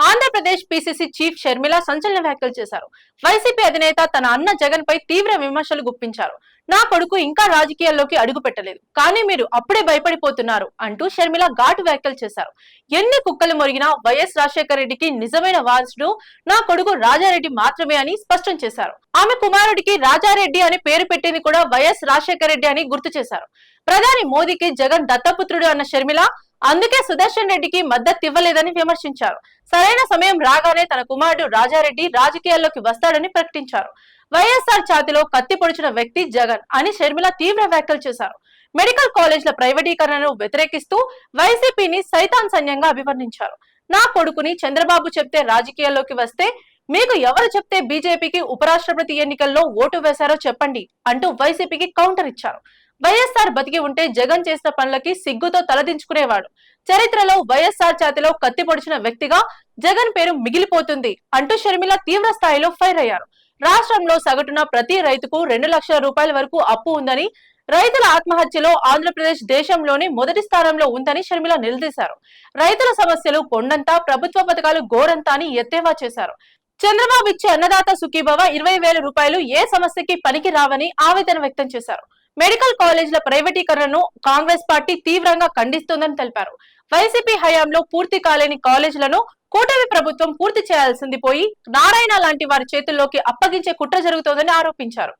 Andhra Pradesh PCC chief Sharmila సంచలన వ్యాఖ్యలు చేశారు. వైసీపీ అధినేత తన అన్న జగన్ పై తీవ్ర విమర్శలు గుప్పించారు. నా కొడుకు ఇంకా రాజకీయాల్లోకి అడుగు పెట్టలేదు, కానీ మీరు అప్పుడే భయపడిపోతున్నారు అంటూ షర్మిల ఘాటు వ్యాఖ్యలు చేశారు. ఎన్ని కుక్కలు మొరిగినా వైఎస్ రాజశేఖర రెడ్డికి నిజమైన వారసుడు నా కొడుకు రాజారెడ్డి మాత్రమే అని స్పష్టం చేశారు. ఆమె కుమారుడికి రాజారెడ్డి అని పేరు పెట్టింది కూడా వైఎస్ రాజశేఖర రెడ్డి అని గుర్తు చేశారు. ప్రధాని మోదీకి జగన్ దత్తపుత్రుడు అన్న షర్మిల అందుకే సుదర్శన్ రెడ్డికి మద్దతు ఇవ్వలేదని విమర్శించారు. సరైన సమయం రాగానే తన కుమారుడు రాజారెడ్డి రాజకీయాల్లోకి వస్తాడని ప్రకటించారు. వైఎస్ఆర్ ఛాతిలో కత్తి పొడిచిన వ్యక్తి జగన్ అని షర్మిల తీవ్ర వ్యాఖ్యలు చేశారు. మెడికల్ కాలేజ్ల ప్రైవేటీకరణను వ్యతిరేకిస్తూ వైసీపీని సైతాన్ సైన్యంగా అభివర్ణించారు. నా కొడుకుని చంద్రబాబు చెప్తే రాజకీయాల్లోకి వస్తే మీకు ఎవరు చెప్తే బీజేపీకి ఉపరాష్ట్రపతి ఎన్నికల్లో ఓటు వేశారో చెప్పండి అంటూ వైసీపీకి కౌంటర్ ఇచ్చారు. వైఎస్ఆర్ బతికి ఉంటే జగన్ చేసిన పనులకి సిగ్గుతో తలదించుకునేవాడు. చరిత్రలో వైఎస్ఆర్ ఛాతిలో కత్తి పొడిచిన వ్యక్తిగా జగన్ పేరు మిగిలిపోతుంది అంటూ షర్మిల తీవ్ర స్థాయిలో ఫైర్ అయ్యారు. రాష్ట్రంలో సగటున ప్రతి రైతుకు 2 లక్షల రూపాయల వరకు అప్పు ఉందని, రైతుల ఆత్మహత్యలో ఆంధ్రప్రదేశ్ దేశంలోనే మొదటి స్థానంలో ఉందని షర్మిల నిలదీశారు. రైతుల సమస్యలు కొండంతా, ప్రభుత్వ పథకాలు గోరంతా అని ఎద్దేవా చేశారు. చంద్రబాబు ఇచ్చే అన్నదాత సుఖీభవ 20,000 రూపాయలు ఏ సమస్యకి పనికి రావని ఆవేదన వ్యక్తం చేశారు. మెడికల్ కాలేజీల ప్రైవేటీకరణను కాంగ్రెస్ పార్టీ తీవ్రంగా ఖండిస్తోందని తెలిపారు. వైసీపీ హయాంలో పూర్తి కాలేని కాలేజీలను కూటమి ప్రభుత్వం పూర్తి చేయాల్సింది పోయి నారాయణ లాంటి వారి చేతుల్లోకి అప్పగించే కుట్ర జరుగుతోందని ఆరోపించారు.